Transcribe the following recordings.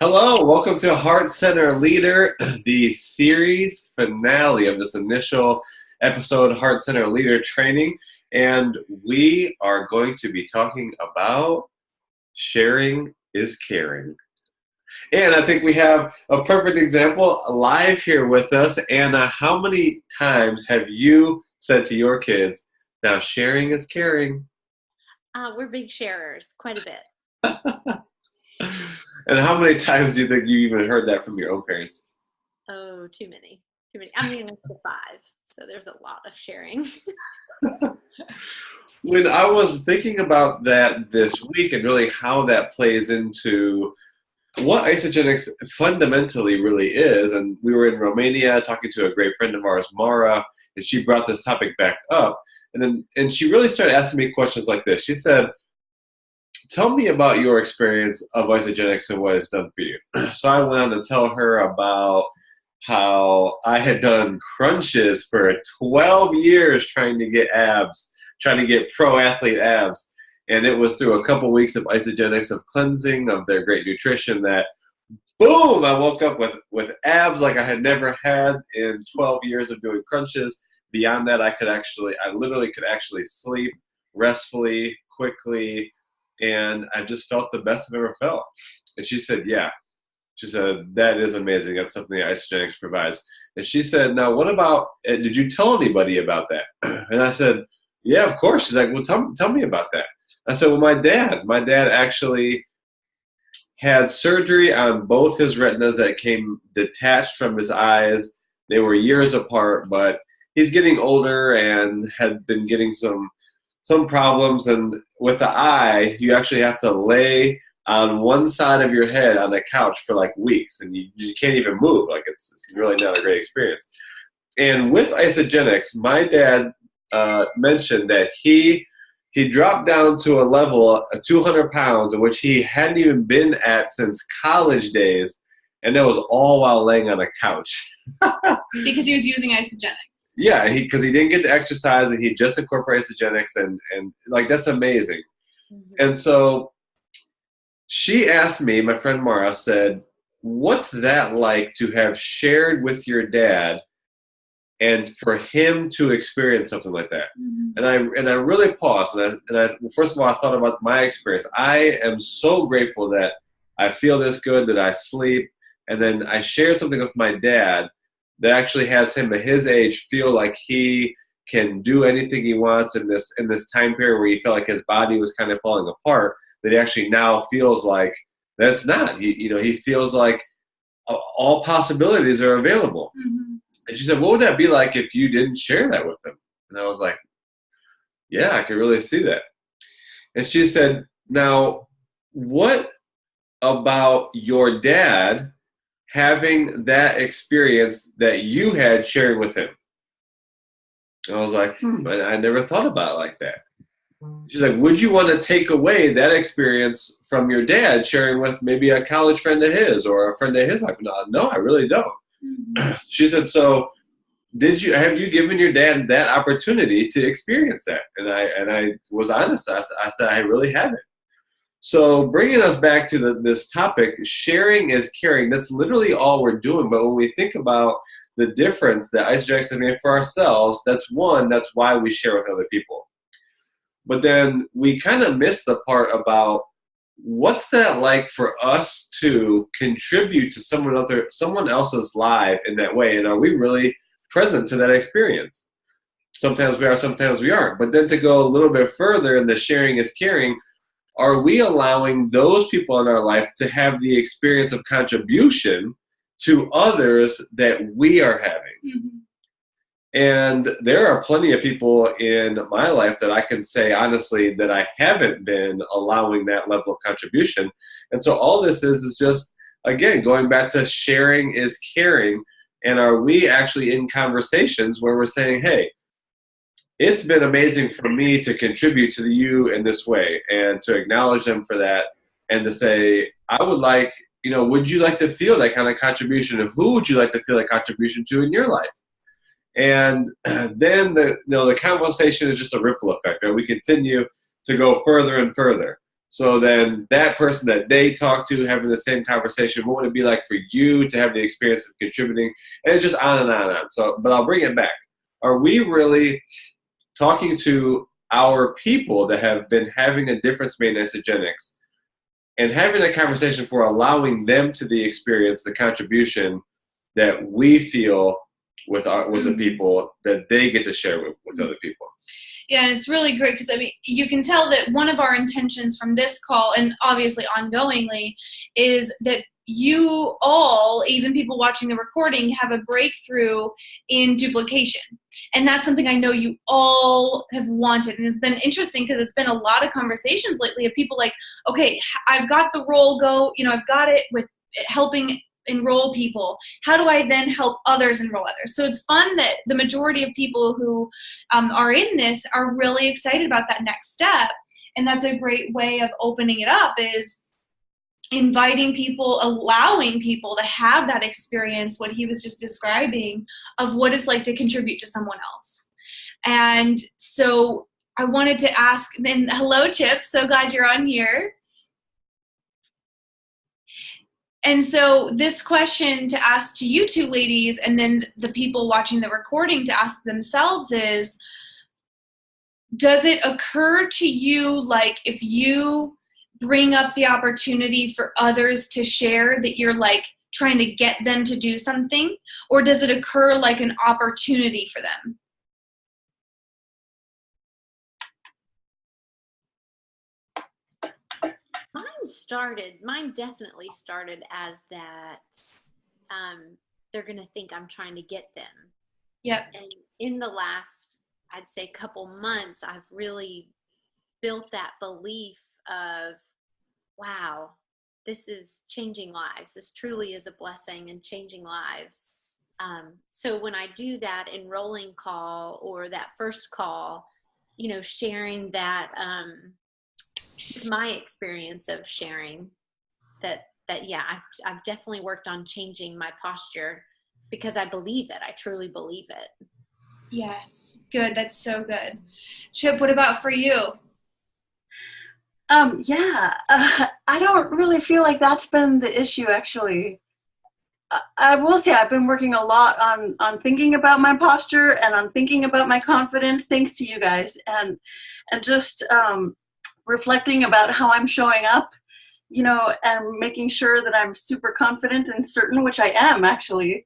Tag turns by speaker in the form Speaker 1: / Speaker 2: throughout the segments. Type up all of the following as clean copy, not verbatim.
Speaker 1: Hello, welcome to Heart Center Leader, the series finale of this initial episode, Heart Center Leader Training. And we are going to be talking about sharing is caring. And I think we have a perfect example live here with us. Anna, how many times have you said to your kids, now sharing is caring?
Speaker 2: We're big sharers, quite a bit.
Speaker 1: And how many times do you think you even heard that from your own parents?
Speaker 2: Oh, too many. Too many. I'm the youngest of five, so there's a lot of sharing.
Speaker 1: When I was thinking about that this week and really how that plays into what Isagenix fundamentally really is, and we were in Romania talking to a great friend of ours, Mara, and she brought this topic back up, and she really started asking me questions like this. She said, tell me about your experience of Isagenix and what it's done for you. So I went on to tell her about how I had done crunches for 12 years trying to get abs, trying to get pro athlete abs. And it was through a couple weeks of Isagenix, of cleansing, of their great nutrition that, boom, I woke up with abs like I had never had in 12 years of doing crunches. Beyond that, I literally could actually sleep restfully, quickly, and I just felt the best I've ever felt. And she said, yeah. She said, that is amazing. That's something that Isagenix provides. And she said, now what about, did you tell anybody about that? And I said, yeah, of course. She's like, well, tell me about that. I said, well, my dad actually had surgery on both his retinas that came detached from his eyes. They were years apart, but he's getting older and had been getting some problems. And with the eye, you actually have to lay on one side of your head on a couch for like weeks, and you can't even move. Like it's really not a great experience. And with Isagenix, my dad mentioned that he dropped down to a level of 200 pounds, in which he hadn't even been at since college days, and that was all while laying on a couch.
Speaker 3: Because he was using Isagenix.
Speaker 1: Yeah, because he didn't get to exercise, and he just incorporated Isagenix, and like that's amazing. Mm-hmm. And so she asked me, my friend Mara said, what's that like to have shared with your dad and for him to experience something like that? Mm-hmm. And I really paused, and I first of all, I thought about my experience. I am so grateful that I feel this good, that I sleep, and then I shared something with my dad that actually has him at his age feel like he can do anything he wants in this time period where he felt like his body was kind of falling apart, that he actually now feels like that's not. He feels like all possibilities are available. Mm-hmm. And she said, what would that be like if you didn't share that with him? And I was like, yeah, I could really see that. And she said, now, what about your dad having that experience that you had sharing with him? And I was like, I never thought about it like that. She's like, would you want to take away that experience from your dad sharing with maybe a college friend of his or a friend of his? Like, no, I really don't. Mm-hmm. She said, so have you given your dad that opportunity to experience that? And I was honest. I said, I really haven't. So bringing us back to this topic, sharing is caring. That's literally all we're doing. But when we think about the difference that Isagenix has made for ourselves, that's why we share with other people. But then we kind of miss the part about what's that like for us to contribute to someone else's life in that way, and are we really present to that experience? Sometimes we are, sometimes we aren't. But then to go a little bit further in the sharing is caring, are we allowing those people in our life to have the experience of contribution to others that we are having? Mm-hmm. And there are plenty of people in my life that I can say honestly that I haven't been allowing that level of contribution. And so all this is just, again, going back to sharing is caring. And are we actually in conversations where we're saying, hey, it's been amazing for me to contribute to you in this way, and to acknowledge them for that, and to say, I would like, would you like to feel that kind of contribution? And who would you like to feel that contribution to in your life? And then the conversation is just a ripple effect, right? We continue to go further and further. So then that person that they talk to having the same conversation, what would it be like for you to have the experience of contributing? And just on and on and on. So, but I'll bring it back. Are we really talking to our people that have been having a difference made in Isagenix and having a conversation for allowing them to experience the contribution that we feel with the people that they get to share with other people?
Speaker 3: Yeah, and it's really great because, I mean, you can tell that one of our intentions from this call, and obviously ongoingly, is that you all, even people watching the recording, have a breakthrough in duplication. And that's something I know you all have wanted. And it's been interesting because it's been a lot of conversations lately of people like, okay, I've got the role I've got it with helping enroll people. How do I then help others enroll others? So it's fun that the majority of people who are in this are really excited about that next step. And that's a great way of opening it up, is inviting people, allowing people to have that experience, what he was just describing, of what it's like to contribute to someone else. And so I wanted to ask, then hello, Chip, so glad you're on here. And so this question to ask to you two ladies, and then the people watching the recording to ask themselves is, does it occur to you, like, if you bring up the opportunity for others to share, that you're like trying to get them to do something? Or does it occur like an opportunity for them?
Speaker 2: Mine definitely started as that they're going to think I'm trying to get them.
Speaker 3: Yep.
Speaker 2: And in the last, I'd say, couple months, I've really built that belief of, wow, this is changing lives. This truly is a blessing and changing lives. So when I do that enrolling call or that first call, sharing that, it's my experience of sharing that yeah, I've definitely worked on changing my posture because I believe it. I truly believe it.
Speaker 3: Yes. Good. That's so good. Chip, what about for you?
Speaker 4: I don't really feel like that's been the issue, actually. I will say I've been working a lot on thinking about my posture and on thinking about my confidence, thanks to you guys, and just reflecting about how I'm showing up, and making sure that I'm super confident and certain, which I am actually,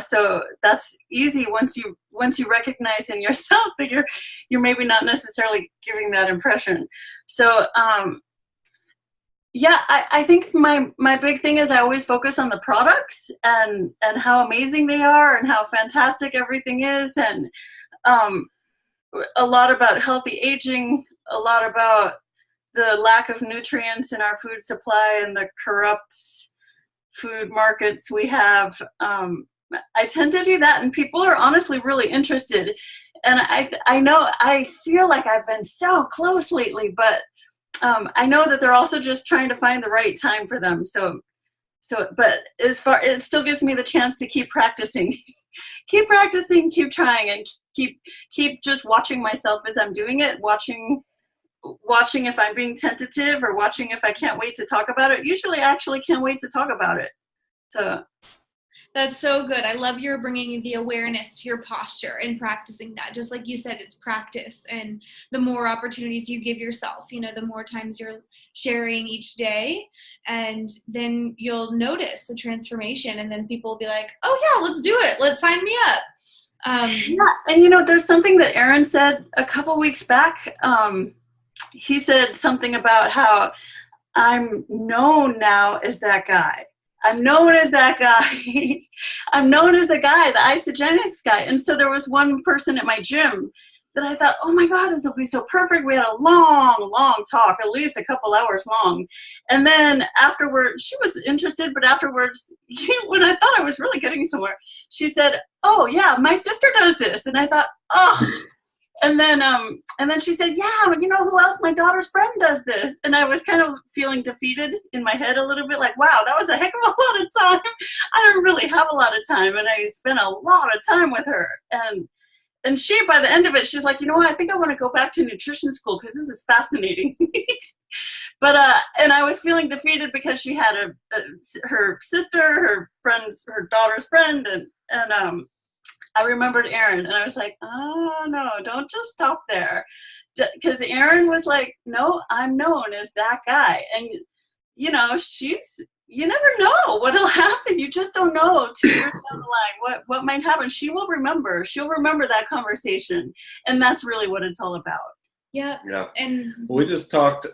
Speaker 4: so that's easy once you recognize in yourself that you're maybe not necessarily giving that impression. So, I think my big thing is I always focus on the products and how amazing they are and how fantastic everything is, and a lot about healthy aging, a lot about the lack of nutrients in our food supply and the corrupt food markets we have. I tend to do that, and people are honestly really interested. And I know I feel like I've been so close lately, but I know that they're also just trying to find the right time for them. But it still gives me the chance to keep practicing, keep practicing, keep trying, and keep just watching myself as I'm doing it, watching if I'm being tentative or watching if I can't wait to talk about it. Usually I actually can't wait to talk about it. So
Speaker 3: that's so good. I love your bringing the awareness to your posture and practicing that. Just like you said, it's practice. And the more opportunities you give yourself, the more times you're sharing each day, and then you'll notice the transformation. And then people will be like, oh yeah, let's do it. Let's sign me up.
Speaker 4: And there's something that Aaron said a couple weeks back. He said something about how I'm known now as that guy. I'm known as that guy. I'm known as the guy, the Isagenix guy. And so there was one person at my gym that I thought, oh my God, this will be so perfect. We had a long, long talk, at least a couple hours long. And then afterwards, she was interested, but afterwards, when I thought I was really getting somewhere, she said, oh yeah, my sister does this. And I thought, oh. And then she said, yeah, but you know who else? My daughter's friend does this. And I was kind of feeling defeated in my head a little bit, like, wow, that was a heck of a lot of time. I don't really have a lot of time. And I spent a lot of time with her. And she, by the end of it, she's like, you know what? I think I want to go back to nutrition school because this is fascinating. But and I was feeling defeated because she had her sister, her daughter's friend, and I remembered Erin, and I was like, oh no, don't just stop there, because Erin was like, no, I'm known as that guy, and you know, you never know what'll happen. You just don't know 2 years down the line what might happen. She'll remember that conversation, and that's really what it's all about.
Speaker 3: Yeah. And
Speaker 1: we just talked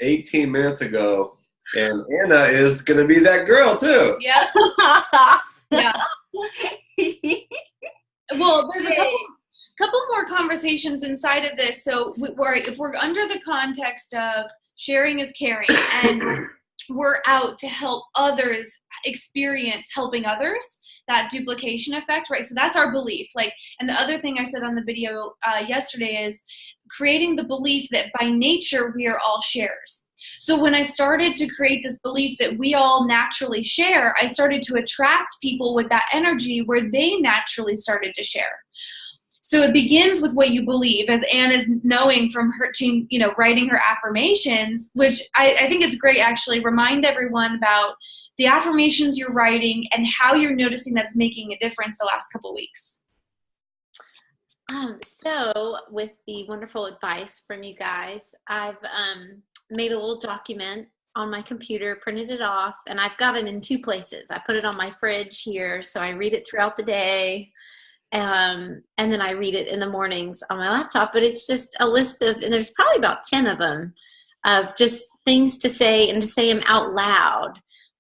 Speaker 1: 18 minutes ago, and Anna is going to be that girl too.
Speaker 3: Yeah. Yeah. Well, there's a couple more conversations inside of this. So if we're under the context of sharing is caring, and we're out to help others experience helping others, that duplication effect, right? So that's our belief. Like, and the other thing I said on the video yesterday is creating the belief that by nature we are all sharers. So when I started to create this belief that we all naturally share, I started to attract people with that energy where they naturally started to share. So it begins with what you believe, as Anne is knowing from her, writing her affirmations, which I think it's great, actually. Remind everyone about the affirmations you're writing and how you're noticing that's making a difference the last couple weeks.
Speaker 2: So with the wonderful advice from you guys, I've made a little document on my computer, printed it off, and I've got it in 2 places. I put it on my fridge here, so I read it throughout the day. And then I read it in the mornings on my laptop, but it's just a list of, and there's probably about 10 of them, of just things to say, and to say them out loud,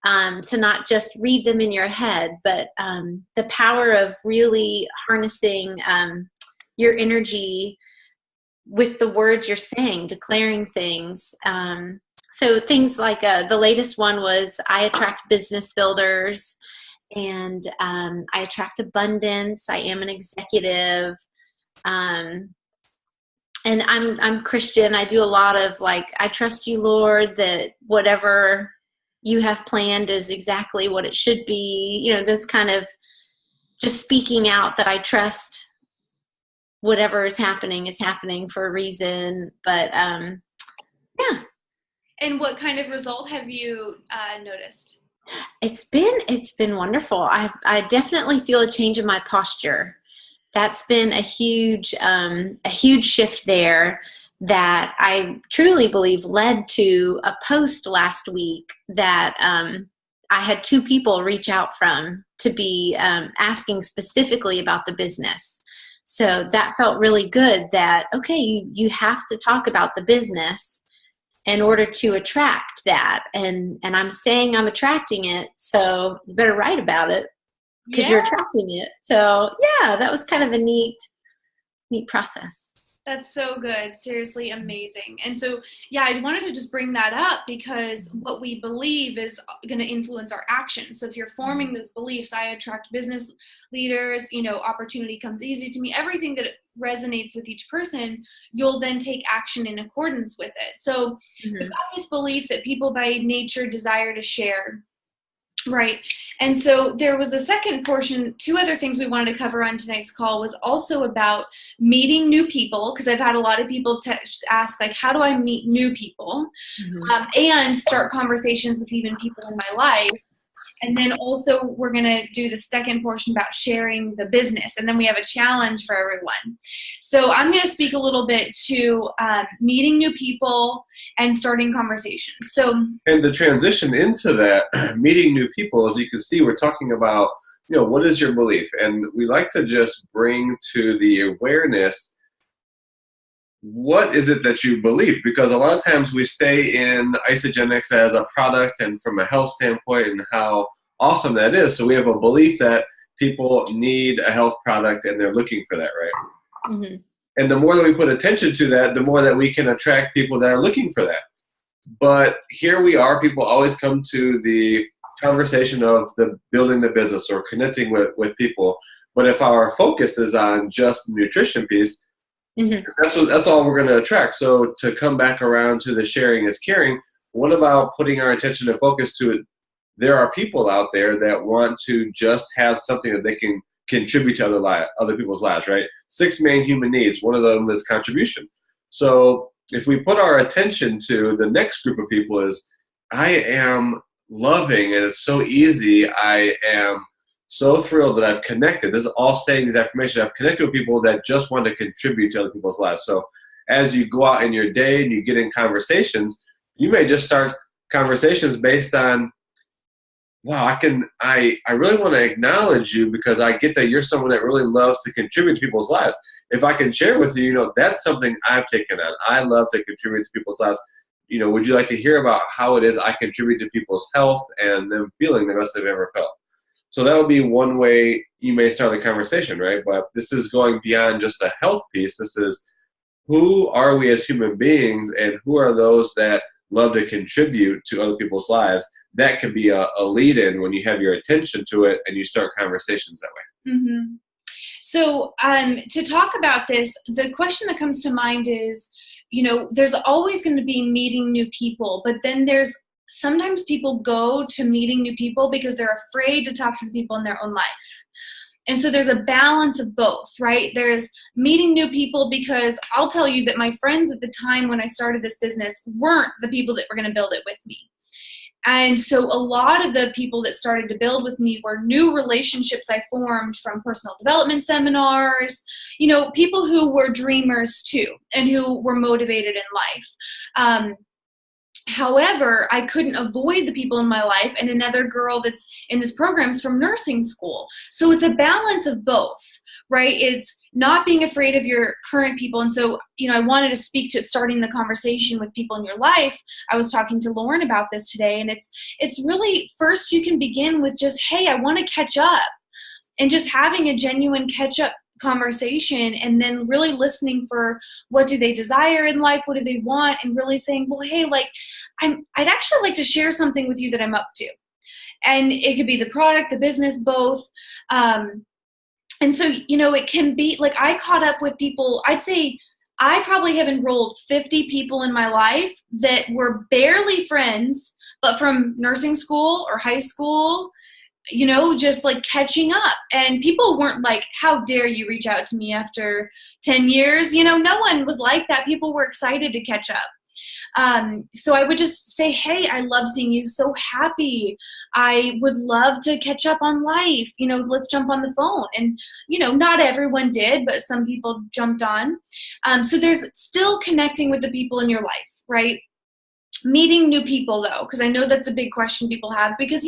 Speaker 2: to not just read them in your head, but the power of really harnessing your energy with the words you're saying, declaring things. So things like the latest one was, I attract business builders. And I attract abundance. I am an executive. And I'm Christian. I do a lot of I trust you, Lord, that whatever you have planned is exactly what it should be. Those kind of just speaking out that I trust whatever is happening for a reason. But yeah.
Speaker 3: And what kind of result have you noticed?
Speaker 2: It's been wonderful. I definitely feel a change in my posture. That's been a huge shift there that I truly believe led to a post last week that I had 2 people reach out from to be asking specifically about the business. So that felt really good that, okay, you have to talk about the business in order to attract that. And I'm saying I'm attracting it, so you better write about it because you're attracting it. So yeah, that was kind of a neat process.
Speaker 3: That's so good. Seriously amazing. And so, yeah, I wanted to just bring that up because what we believe is going to influence our actions. So if you're forming those beliefs, I attract business leaders, opportunity comes easy to me, everything that resonates with each person, you'll then take action in accordance with it. So we've got this belief that people by nature desire to share. Right. And so there was a second portion. 2 other things we wanted to cover on tonight's call was also about meeting new people, because I've had a lot of people ask, how do I meet new people and start conversations with even people in my life. And then also we're going to do the second portion about sharing the business. And then we have a challenge for everyone. So I'm going to speak a little bit to meeting new people and starting conversations. And
Speaker 1: the transition into that, meeting new people, as you can see, we're talking about, what is your belief? And we like to just bring to the awareness, what is it that you believe? Because a lot of times we stay in Isagenix as a product and from a health standpoint and how awesome that is. So we have a belief that people need a health product and they're looking for that, right? Mm-hmm. And the more that we put attention to that, the more that we can attract people that are looking for that. But here we are, people always come to the conversation of the building the business or connecting with people. But if our focus is on just the nutrition piece, that's all we're going to attract. So to come back around to the sharing is caring, what about putting our attention and focus to it? There are people out there that want to just have something that they can contribute to other people's lives, right? 6 main human needs. One of them is contribution. So if we put our attention to the next group of people is, I am loving and it's so easy. I am so thrilled that I've connected. This is all saying these affirmations. I've connected with people that just want to contribute to other people's lives. So as you go out in your day and you get in conversations, you may just start conversations based on, wow, I really want to acknowledge you because I get that you're someone that really loves to contribute to people's lives. If I can share with you, that's something I've taken on. I love to contribute to people's lives. Would you like to hear about how it is I contribute to people's health and them feeling the best they've ever felt? So that would be one way you may start a conversation, right? But this is going beyond just the health piece. This is, who are we as human beings, and who are those that love to contribute to other people's lives? That could be a lead-in when you have your attention to it and you start conversations that way.
Speaker 3: Mm-hmm. So to talk about this, the question that comes to mind is, there's always going to be meeting new people, but then there's sometimes people go to meeting new people because they're afraid to talk to the people in their own life. And so there's a balance of both, right? There's meeting new people, because I'll tell you that my friends at the time when I started this business weren't the people that were going to build it with me. And so a lot of the people that started to build with me were new relationships I formed from personal development seminars, people who were dreamers too and who were motivated in life. However, I couldn't avoid the people in my life, and another girl that's in this program is from nursing school. So it's a balance of both, right? It's not being afraid of your current people. And so, I wanted to speak to starting the conversation with people in your life. I was talking to Lauren about this today, and it's really, first you can begin with just, hey, I want to catch up, and just having a genuine catch up conversation, and then really listening for what do they desire in life, what do they want, and really saying, well, hey, I'd actually like to share something with you that I'm up to. And it could be the product, the business, both. And so, it can be like, I caught up with people, I'd say I probably have enrolled 50 people in my life that were barely friends, but from nursing school or high school, just like catching up. And people weren't like, how dare you reach out to me after 10 years? No one was like that. People were excited to catch up. So I would just say, hey, I love seeing you. So happy. I would love to catch up on life. Let's jump on the phone. And, not everyone did, but some people jumped on. So there's still connecting with the people in your life, right? Meeting new people, though, because I know that's a big question people have, because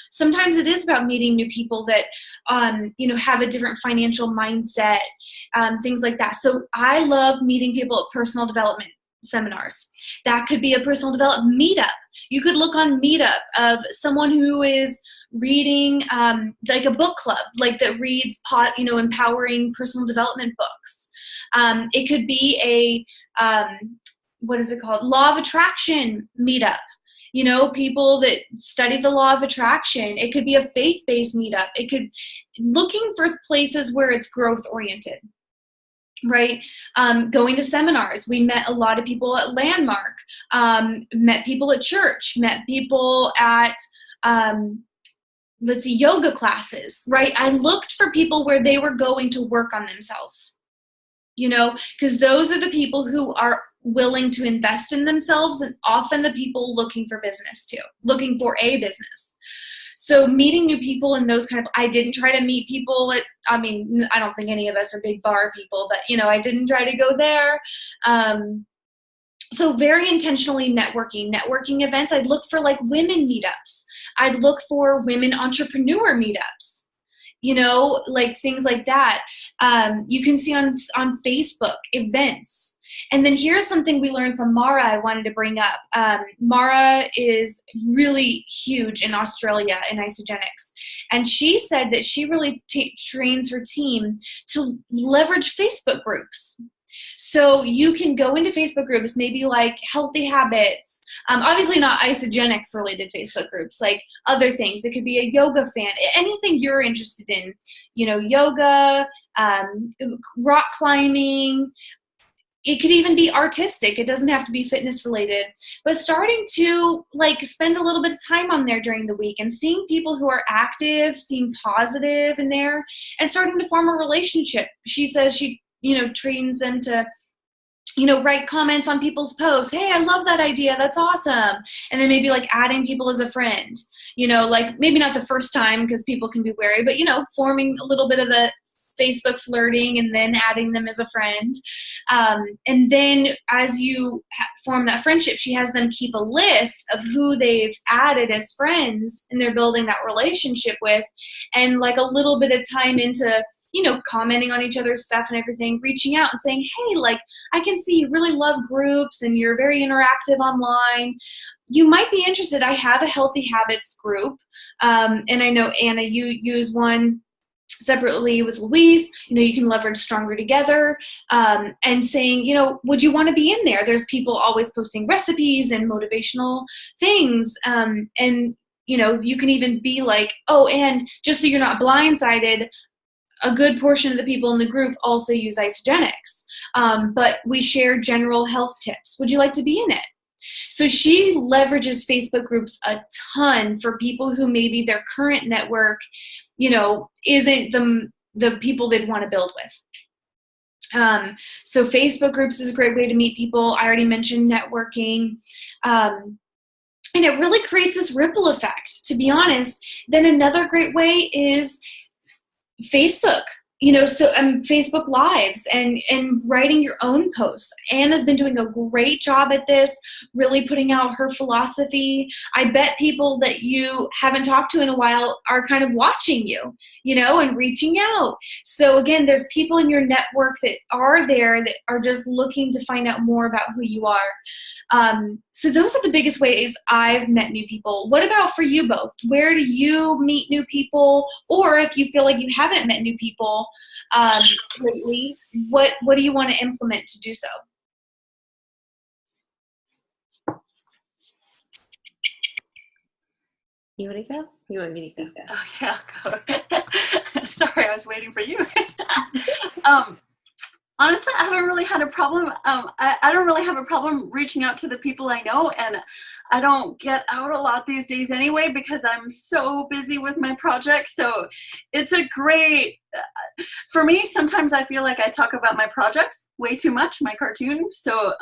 Speaker 3: sometimes it is about meeting new people that have a different financial mindset, things like that. So I love meeting people at personal development seminars. That could be a personal development meetup. You could look on Meetup of someone who is reading like a book club, like that reads empowering personal development books. It could be a what is it called? Law of attraction meetup. People that study the law of attraction. It could be a faith-based meetup. It could, looking for places where it's growth oriented, right? Going to seminars. We met a lot of people at Landmark, met people at church, met people at, yoga classes, right? I looked for people where they were going to work on themselves, because those are the people who are willing to invest in themselves, and often the people looking for business too, looking for a business. So meeting new people and those I didn't try to meet people I don't think any of us are big bar people, but I didn't try to go there. So very intentionally networking events. I'd look for women meetups. I'd look for women entrepreneur meetups. Things like that. You can see on Facebook events. And then here's something we learned from Mara I wanted to bring up. Mara is really huge in Australia in Isagenix. And she said that she really trains her team to leverage Facebook groups. So you can go into Facebook groups, maybe like Healthy Habits, obviously not Isagenix related Facebook groups, like other things. It could be a yoga fan, anything you're interested in, yoga, rock climbing. It could even be artistic. It doesn't have to be fitness related, but starting to spend a little bit of time on there during the week and seeing people who are active, seem positive in there, and starting to form a relationship. She says she trains them to write comments on people's posts. Hey, I love that idea. That's awesome. And then maybe like adding people as a friend, like maybe not the first time because people can be wary, but, forming a little bit of the Facebook flirting and then adding them as a friend. And then as you form that friendship, she has them keep a list of who they've added as friends and they're building that relationship with, and like a little bit of time into, commenting on each other's stuff and everything, reaching out and saying, hey, like, I can see you really love groups and you're very interactive online. You might be interested. I have a healthy habits group. And I know, Anna, you use one separately with Louise. You can leverage Stronger Together, and saying, would you want to be in there? There's people always posting recipes and motivational things. And, you can even be like, oh, and just so you're not blindsided, a good portion of the people in the group also use Isagenix. But we share general health tips. Would you like to be in it? So she leverages Facebook groups a ton for people who maybe their current network, isn't the people they'd want to build with. So Facebook groups is a great way to meet people. I already mentioned networking. And it really creates this ripple effect, to be honest. Then another great way is Facebook. So Facebook Lives and writing your own posts. Anna's been doing a great job at this, really putting out her philosophy. I bet people that you haven't talked to in a while are kind of watching you, and reaching out. So again, there's people in your network that are there that are just looking to find out more about who you are. So those are the biggest ways I've met new people. What about for you both? Where do you meet new people? Or if you feel like you haven't met new people lately, what do you want to implement to do so?
Speaker 2: You want to go? You want me to go?
Speaker 4: Okay, I'll go. Sorry, I was waiting for you. Honestly, I haven't really had a problem. I don't really have a problem reaching out to the people I know, and I don't get out a lot these days anyway because I'm so busy with my projects. So it's a great, for me, sometimes I feel like I talk about my projects way too much, my cartoon. So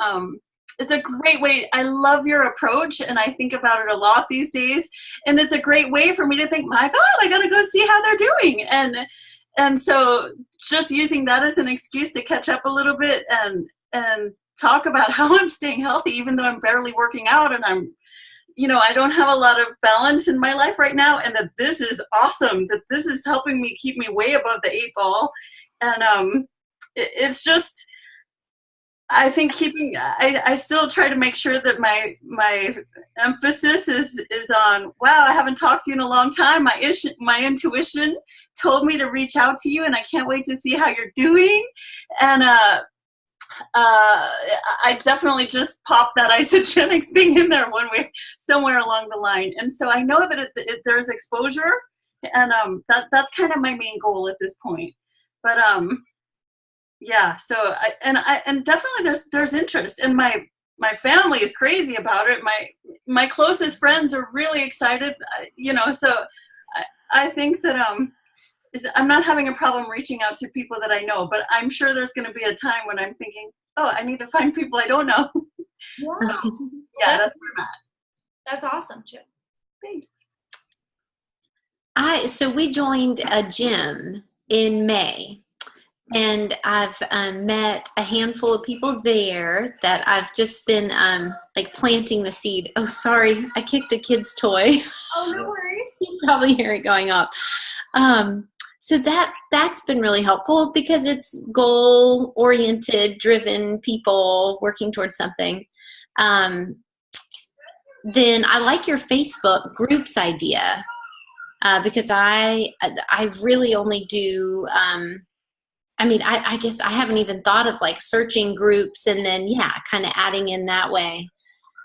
Speaker 4: it's a great way. I love your approach, and I think about it a lot these days. And it's a great way for me to think, my God, I got to go see how they're doing. And so just using that as an excuse to catch up a little bit and talk about how I'm staying healthy, even though I'm barely working out and I'm, I don't have a lot of balance in my life right now, and that this is awesome, that this is helping me keep me way above the 8 ball. And it's just, I think I still try to make sure that my emphasis is on, wow, I haven't talked to you in a long time. My intuition told me to reach out to you, and I can't wait to see how you're doing. And I definitely just popped that Isagenix thing in there somewhere along the line. And so I know that there's exposure, and that's kind of my main goal at this point. But yeah, so and definitely there's interest, and my family is crazy about it. My closest friends are really excited, so I think that I'm not having a problem reaching out to people that I know, but I'm sure there's going to be a time when I'm thinking, oh, I need to find people I don't know.
Speaker 3: Yeah,
Speaker 4: yeah, that's where I'm at.
Speaker 3: That's awesome, Chip.
Speaker 4: Thanks.
Speaker 2: So we joined a gym in May. And I've met a handful of people there that I've just been like planting the seed. Oh, sorry, I kicked a kid's toy.
Speaker 3: Oh, no worries.
Speaker 2: You probably hear it going off. So that's been really helpful because it's goal-oriented, driven people working towards something. Then I like your Facebook groups idea because I really only do. I guess I haven't even thought of like searching groups and then, kind of adding in that way.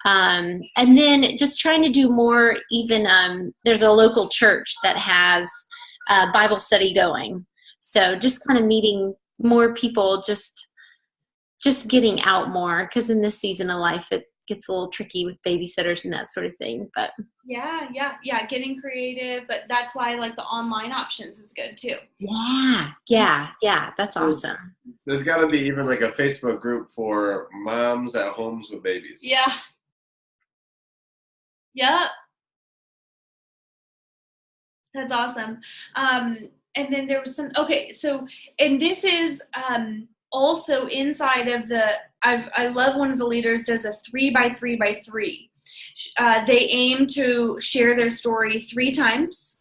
Speaker 2: And then just trying to do more, even there's a local church that has Bible study going. So just kind of meeting more people, just getting out more, because in this season of life, it gets a little tricky with babysitters and that sort of thing. But
Speaker 3: yeah, getting creative, but that's why like the online options is good too.
Speaker 2: Yeah, that's awesome.
Speaker 1: There's got to be even like a Facebook group for moms at homes with babies.
Speaker 3: Yeah. That's awesome. And then there was some, okay, so, and this is also inside of the, I love one of the leaders does a 3x3x3. They aim to share their story 3 times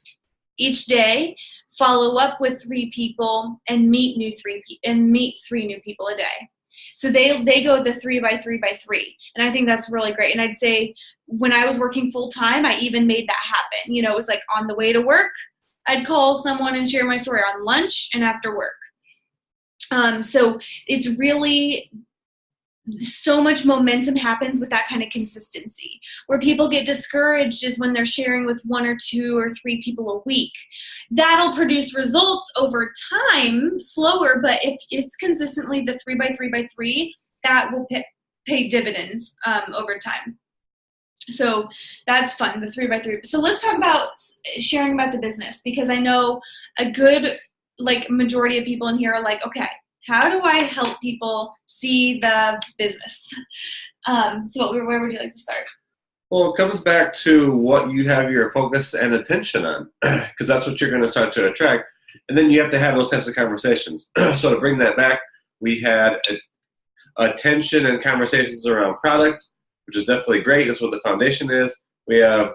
Speaker 3: each day, follow up with 3 people, and meet 3 new people a day. So they go the 3x3x3, and I think that's really great. And I'd say when I was working full time, I even made that happen. You know, it was like on the way to work, I'd call someone and share my story on lunch and after work. So it's really, so much momentum happens with that kind of consistency. Where people get discouraged is when they're sharing with 1 or 2 or 3 people a week. That'll produce results over time, slower, but if it's consistently the 3x3x3, that will pay dividends over time. So that's fun, the 3x3. So let's talk about sharing about the business, because I know a good like majority of people in here are like, okay, how do I help people see the business? So where would you like to start?
Speaker 1: Well, it comes back to what you have your focus and attention on, because that's what you're going to start to attract. And then you have to have those types of conversations. So to bring that back, we had attention and conversations around product, which is definitely great. That's what the foundation is. We have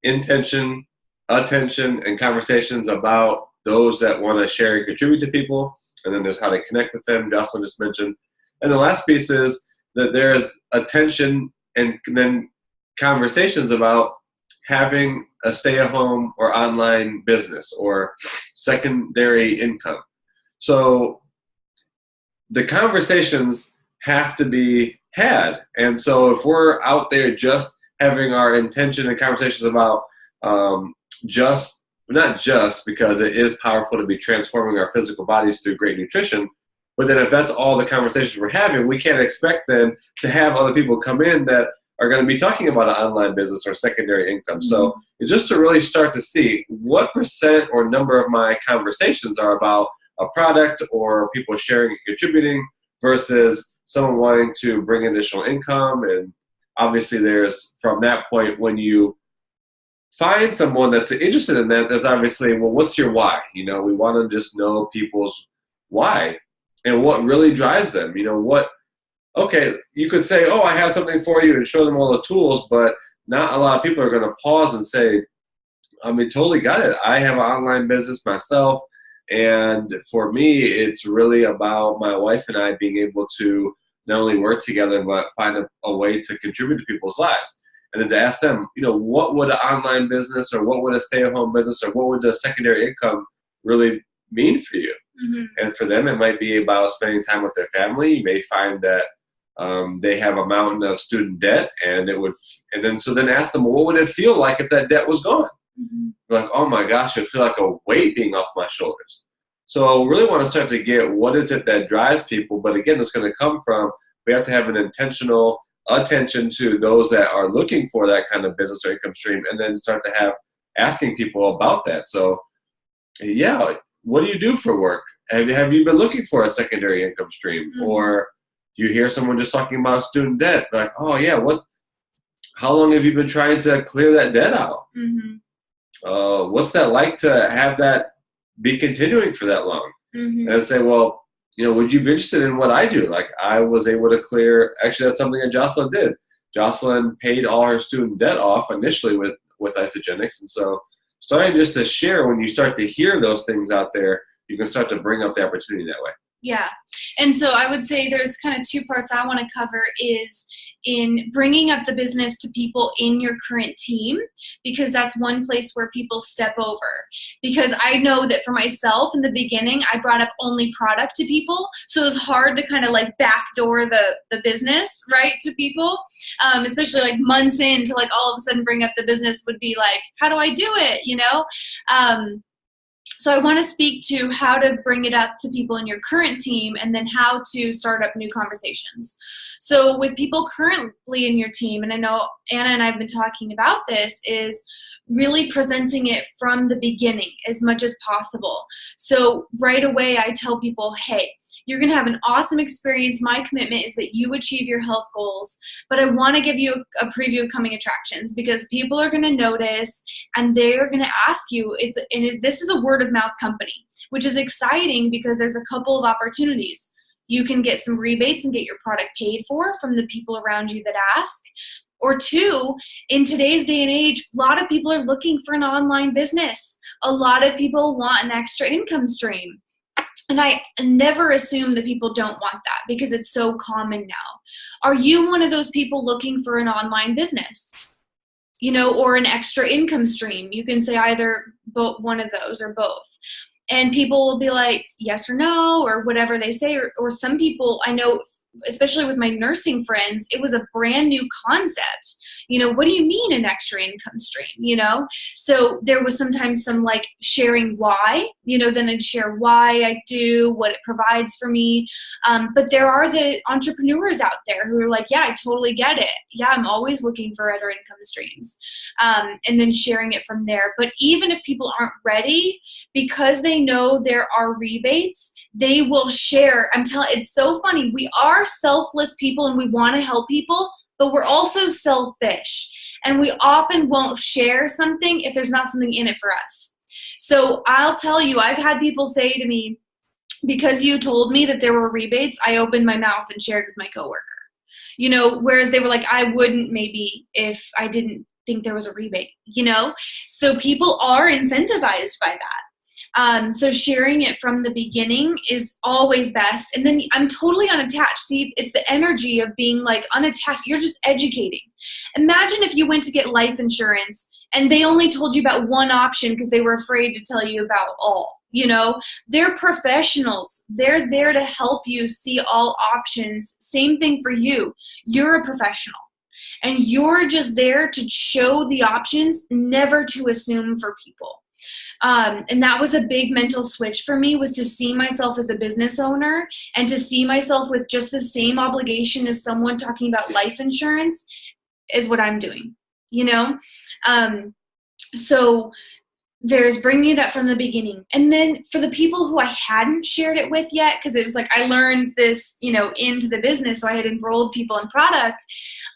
Speaker 1: intention, attention, and conversations about those that want to share and contribute to people. And then there's how to connect with them, Jocelyn just mentioned. And the last piece is that there's attention and then conversations about having a stay-at-home or online business or secondary income. So the conversations have to be had. And so if we're out there just having our intention and conversations about not just because it is powerful to be transforming our physical bodies through great nutrition, but then if that's all the conversations we're having, we can't expect then to have other people come in that are going to be talking about an online business or secondary income. Mm-hmm. So it's just to really start to see what % or number of my conversations are about a product or people sharing and contributing versus someone wanting to bring additional income. And obviously there's, from that point, when you find someone that's interested in that, there's obviously, well, what's your why? You know, we want to just know people's why and what really drives them. You know, okay, you could say, oh, I have something for you and show them all the tools, but not a lot of people are going to pause and say, I mean, totally got it. I have an online business myself. And for me, it's really about my wife and I being able to not only work together, but find a way to contribute to people's lives. And then to ask them, you know, what would an online business or what would a stay-at-home business or what would a secondary income really mean for you? Mm-hmm. And for them, it might be about spending time with their family. You may find that they have a mountain of student debt, and then ask them, well, what would it feel like if that debt was gone? Mm-hmm. Like, oh my gosh, it would feel like a weight being off my shoulders. So really want to start to get what is it that drives people. But again, it's going to come from, we have to have an intentional attention to those that are looking for that kind of business or income stream, and then start to have asking people about that. So yeah, what do you do for work? Have you been looking for a secondary income stream? Mm-hmm. Or you hear someone just talking about student debt, like, oh yeah, how long have you been trying to clear that debt out? Mm-hmm. What's that like to have that be continuing for that long? Mm-hmm. And I say, well, you know, would you be interested in what I do? Like, I was able to clear, actually that's something that Jocelyn did. Jocelyn paid all her student debt off initially with Isagenix. And so starting just to share, when you start to hear those things out there, you can start to bring up the opportunity that way.
Speaker 3: Yeah. And so I would say there's kind of 2 parts I want to cover is in bringing up the business to people in your current team, because that's one place where people step over. Because I know that for myself in the beginning, I brought up only product to people. So it was hard to kind of like backdoor the business, right, to people, especially like months in to like all of a sudden bring up the business would be like, how do I do it? You know? So I want to speak to how to bring it up to people in your current team and then how to start up new conversations. So with people currently in your team, and I know Anna and I have been talking about this, is really presenting it from the beginning as much as possible. So right away I tell people, hey, you're going to have an awesome experience. My commitment is that you achieve your health goals, but I want to give you a preview of coming attractions because people are going to notice and they're going to ask you. This is a word of mouth company, which is exciting because there's a couple of opportunities. You can get some rebates and get your product paid for from the people around you that ask. Or two, in today's day and age, a lot of people are looking for an online business. A lot of people want an extra income stream. And I never assume that people don't want that because it's so common now. Are you one of those people looking for an online business? Or an extra income stream? You can say either one of those or both. And people will be like, yes or no, or whatever they say. Or some people I know, especially with my nursing friends, it was a brand new concept. What do you mean an extra income stream? So there was sometimes some like sharing why, then I'd share why I do, what it provides for me. But there are the entrepreneurs out there who are like, yeah, I totally get it. Yeah, I'm always looking for other income streams. And then sharing it from there. But even if people aren't ready, because they know there are rebates, they will share. It's so funny. We are selfless people and we want to help people, but we're also selfish. And we often won't share something if there's not something in it for us. So I'll tell you, I've had people say to me, because you told me that there were rebates, I opened my mouth and shared with my coworker. Whereas they were like, I wouldn't maybe if I didn't think there was a rebate, So people are incentivized by that. So sharing it from the beginning is always best. And then I'm totally unattached. See, it's the energy of being like unattached. You're just educating. Imagine if you went to get life insurance and they only told you about one option because they were afraid to tell you about all. They're professionals. They're there to help you see all options. Same thing for you. You're a professional. And you're just there to show the options, never to assume for people. And that was a big mental switch for me, was to see myself as a business owner and to see myself with just the same obligation as someone talking about life insurance is what I'm doing, So there's bringing it up from the beginning. And then for the people who I hadn't shared it with yet, because it was like I learned this, into the business, so I had enrolled people in product,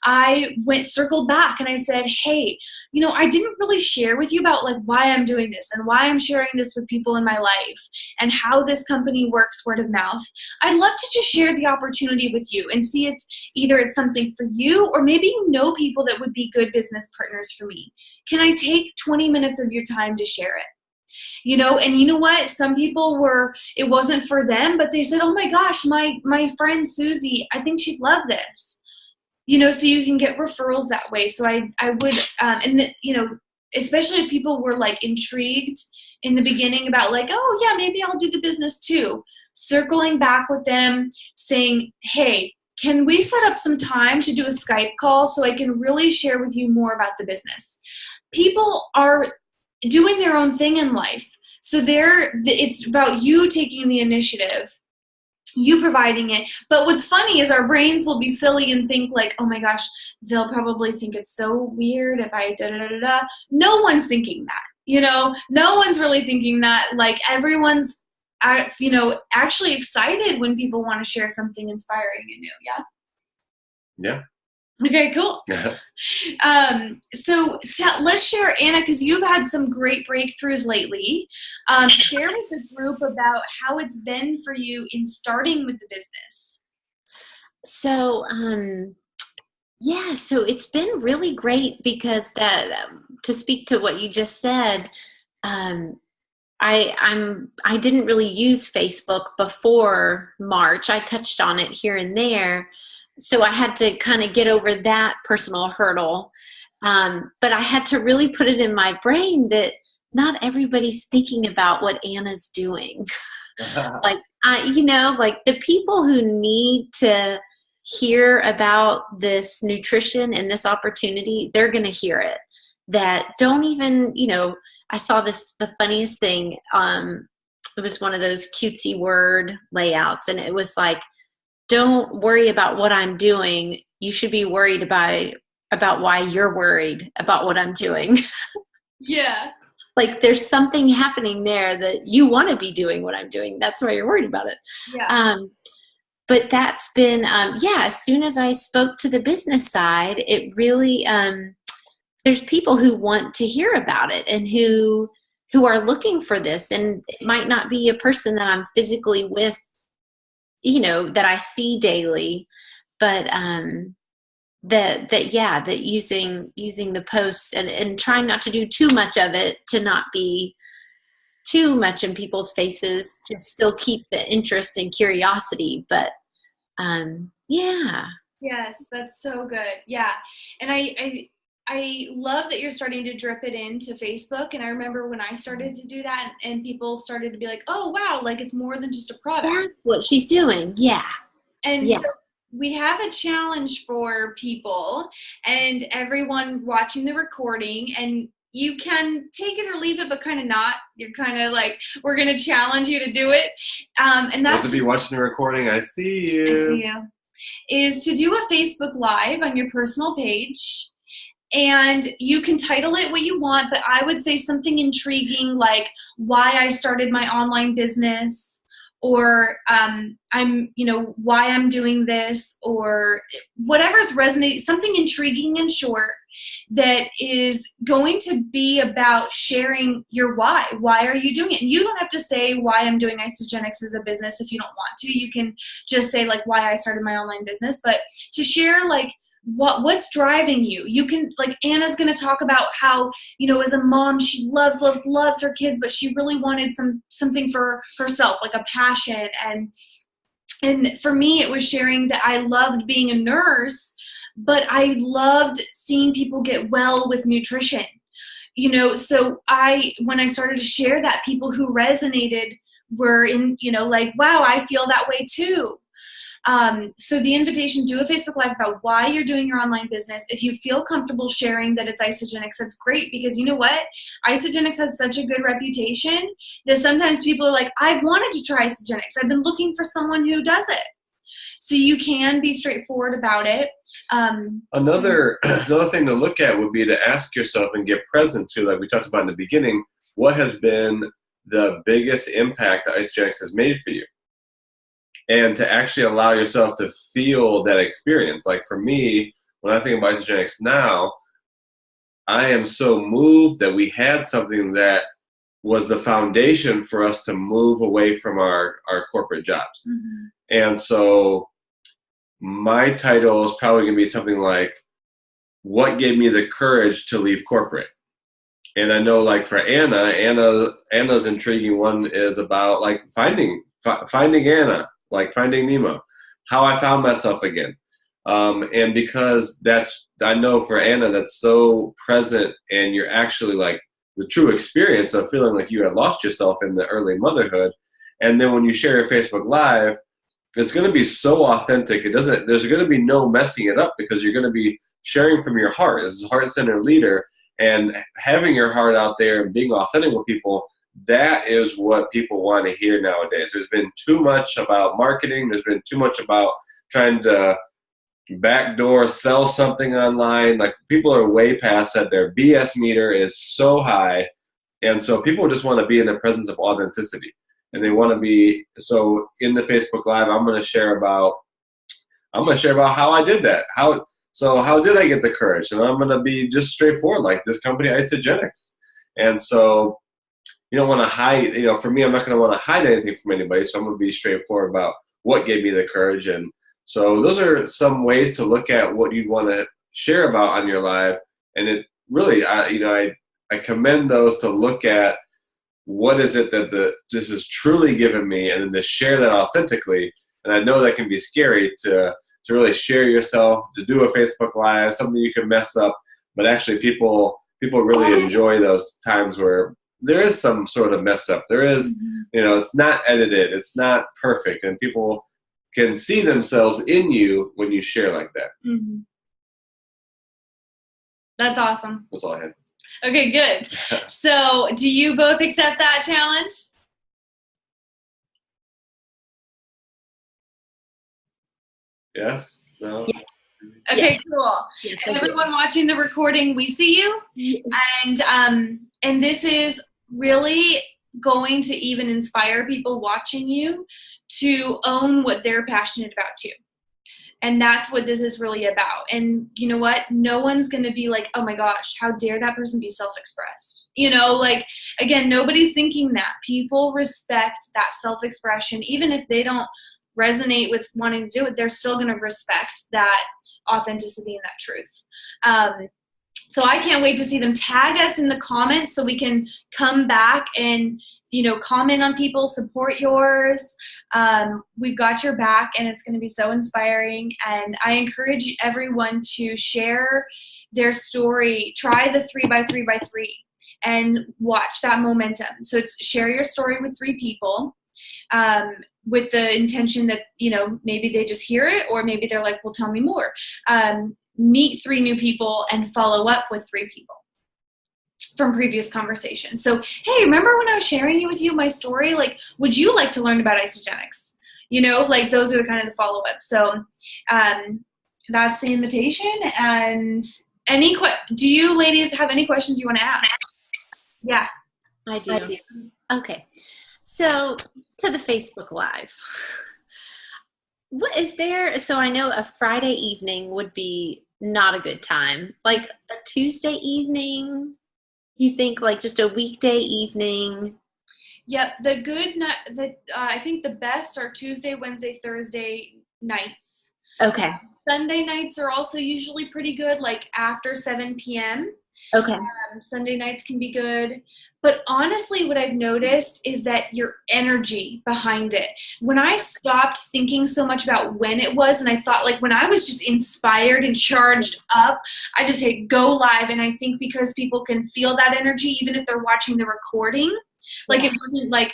Speaker 3: I circled back and I said, hey, I didn't really share with you about like why I'm doing this and why I'm sharing this with people in my life and how this company works word of mouth. I'd love to just share the opportunity with you and see if either it's something for you or maybe people that would be good business partners for me. Can I take 20 minutes of your time to share it? And you know what? Some people it wasn't for them, but they said, oh my gosh, my friend Susie, I think she'd love this. So you can get referrals that way. So I would, especially if people were like intrigued in the beginning about like, oh yeah, maybe I'll do the business too. Circling back with them saying, hey, can we set up some time to do a Skype call so I can really share with you more about the business? People are doing their own thing in life. So it's about you taking the initiative, you providing it. But what's funny is our brains will be silly and think like, oh my gosh, they'll probably think it's so weird if I da-da-da-da-da. No one's thinking that, no one's really thinking that. Like everyone's, actually excited when people want to share something inspiring and new. Yeah.
Speaker 1: Yeah.
Speaker 3: Okay, cool. So let's share, Anna, because you've had some great breakthroughs lately. Share with the group about how it's been for you in starting with the business.
Speaker 2: So, so it's been really great because to speak to what you just said, I didn't really use Facebook before March. I touched on it here and there. So I had to kind of get over that personal hurdle. But I had to really put it in my brain that not everybody's thinking about what Anna's doing. Like the people who need to hear about this nutrition and this opportunity, they're going to hear it. That don't even, I saw the funniest thing. It was one of those cutesy word layouts, and it was like, don't worry about what I'm doing. You should be worried about why you're worried about what I'm doing.
Speaker 3: Yeah.
Speaker 2: Like there's something happening there that you want to be doing what I'm doing. That's why you're worried about it.
Speaker 3: Yeah.
Speaker 2: But that's been, as soon as I spoke to the business side, it really, there's people who want to hear about it and who are looking for this. And it might not be a person that I'm physically with, that I see daily, but that using the posts and trying not to do too much of it, to not be too much in people's faces, to still keep the interest and curiosity. But
Speaker 3: Yes, that's so good. Yeah. And I love that you're starting to drip it into Facebook. And I remember when I started to do that, and people started to be like, oh wow, like it's more than just a product.
Speaker 2: That's what she's doing. Yeah.
Speaker 3: And so we have a challenge for people and everyone watching the recording, and you can take it or leave it, but kind of not. You're kind of like, we're going to challenge you to do it. And that's
Speaker 1: to be watching the recording. I see you.
Speaker 3: I see you. Is to do a Facebook Live on your personal page. And you can title it what you want, but I would say something intriguing like why I started my online business, or why I'm doing this, or whatever's resonating, something intriguing and short that is going to be about sharing your why. Why are you doing it? And you don't have to say why I'm doing Isagenix as a business if you don't want to. You can just say like why I started my online business, but to share like what's driving you. You can, like Anna's going to talk about how, as a mom, she loves her kids, but she really wanted something for herself, like a passion. And for me, it was sharing that I loved being a nurse, but I loved seeing people get well with nutrition. So when I started to share that, people who resonated were in, like, wow, I feel that way too. So the invitation, do a Facebook Live about why you're doing your online business. If you feel comfortable sharing that it's Isagenix, that's great, because you know what? Isagenix has such a good reputation that sometimes people are like, I've wanted to try Isagenix. I've been looking for someone who does it. So you can be straightforward about it.
Speaker 1: Another thing to look at would be to ask yourself and get present to, like we talked about in the beginning, what has been the biggest impact that Isagenix has made for you? And to actually allow yourself to feel that experience. Like for me, when I think about Isagenix now, I am so moved that we had something that was the foundation for us to move away from our corporate jobs. Mm-hmm. And so my title is probably going to be something like, what gave me the courage to leave corporate? And I know, like for Anna's intriguing one is about like finding Anna, like Finding Nemo, how I found myself again. And because I know for Anna, that's so present, and you're actually like the true experience of feeling like you had lost yourself in the early motherhood. And then when you share your Facebook Live, it's going to be so authentic. There's going to be no messing it up, because you're going to be sharing from your heart as a heart-centered leader, and having your heart out there and being authentic with people. That is what people want to hear nowadays. There's been too much about marketing. There's been too much about trying to backdoor sell something online. Like people are way past that. Their BS meter is so high. And so people just want to be in the presence of authenticity. And they want to be, so in the Facebook Live, I'm going to share about how I did that. How did I get the courage? And I'm going to be just straightforward, like this company, Isagenix. And so you don't want to hide, for me, I'm not going to want to hide anything from anybody. So I'm going to be straightforward about what gave me the courage. And so those are some ways to look at what you'd want to share about on your live. And it really, I commend those to look at what is it that this has truly given me, and then to share that authentically. And I know that can be scary to really share yourself, to do a Facebook Live, something you can mess up, but actually people really enjoy those times where there is some sort of mess up. There is, it's not edited, it's not perfect, and people can see themselves in you when you share like that.
Speaker 3: Mm-hmm. That's awesome.
Speaker 1: That's all I had.
Speaker 3: Okay, good. So do you both accept that challenge?
Speaker 1: Yes? No?
Speaker 2: Yes.
Speaker 3: Okay, cool.
Speaker 2: Yes,
Speaker 3: And everyone watching the recording, we see you. And this is really going to even inspire people watching you to own what they're passionate about too. And that's what this is really about. And you know what? No one's going to be like, oh my gosh, how dare that person be self-expressed? You know, like, again, nobody's thinking that. People respect that self-expression. Even if they don't resonate with wanting to do it, they're still going to respect that authenticity and that truth. So I can't wait to see them tag us in the comments so we can come back and, you know, comment on people, support yours. We've got your back, and it's going to be so inspiring. And I encourage everyone to share their story. Try the 3x3x3 and watch that momentum. So it's share your story with 3 people. With the intention that, you know, maybe they just hear it, or maybe they're like, well, tell me more. Meet 3 new people and follow up with 3 people from previous conversations. So, hey, remember when I was sharing with you my story? Like, would you like to learn about Isagenix? You know, like, those are the kind of the follow-ups. So that's the invitation. And do you ladies have any questions you want to ask? Yeah.
Speaker 2: I do. Okay. So to the Facebook Live. What is there? So I know a Friday evening would be not a good time. Like a Tuesday evening, you think, like just a weekday evening?
Speaker 3: Yep. I think the best are Tuesday, Wednesday, Thursday nights.
Speaker 2: Okay.
Speaker 3: Sunday nights are also usually pretty good, like after 7 p.m.
Speaker 2: Okay.
Speaker 3: Sunday nights can be good. But honestly, what I've noticed is that your energy behind it. When I stopped thinking so much about when it was, and I thought, like, when I was just inspired and charged up, I just hit go live. And I think because people can feel that energy, even if they're watching the recording, like, it wasn't like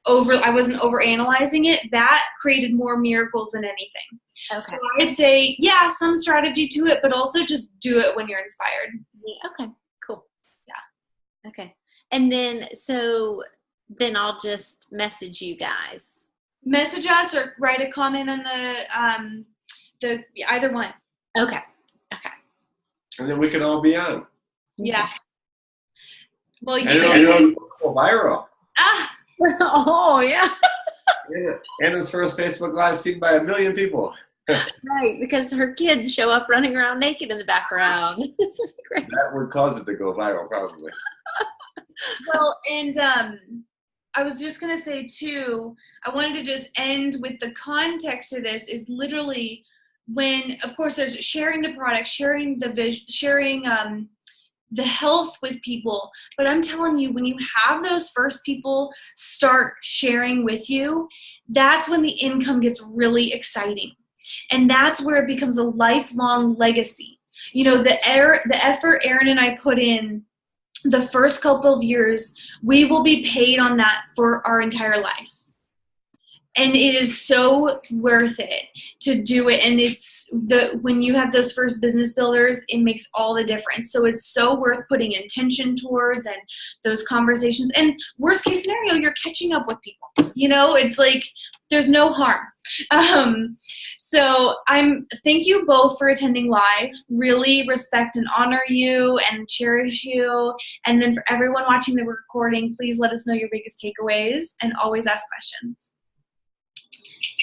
Speaker 3: I wasn't over analyzing it. That created more miracles than anything.
Speaker 2: Okay.
Speaker 3: So I'd say, yeah, some strategy to it, but also just do it when you're inspired.
Speaker 2: Okay, cool. Yeah. Okay. And then, I'll just message you guys.
Speaker 3: Message us or write a comment on the either one.
Speaker 2: Okay. Okay.
Speaker 1: And then we can all be on.
Speaker 3: Yeah. Well,
Speaker 1: you go viral.
Speaker 2: Oh, yeah.
Speaker 1: Anna's first Facebook Live seen by 1 million people.
Speaker 2: Right, because her kids show up running around naked in the background. This is great.
Speaker 1: That would cause it to go viral, probably.
Speaker 3: Well, and I was just going to say, too, I wanted to just end with the context of this is literally when, of course, there's sharing the product, sharing the vision, sharing the health with people. But I'm telling you, when you have those first people start sharing with you, that's when the income gets really exciting. And that's where it becomes a lifelong legacy. You know, the effort Erin and I put in the first couple of years, we will be paid on that for our entire lives. And it is so worth it to do it. And when you have those first business builders, it makes all the difference. So it's so worth putting intention towards and those conversations. And worst case scenario, you're catching up with people. You know, it's like there's no harm. So thank you both for attending live. Really respect and honor you and cherish you. And then for everyone watching the recording, please let us know your biggest takeaways and always ask questions.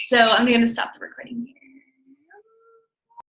Speaker 3: So I'm going to stop the recording here.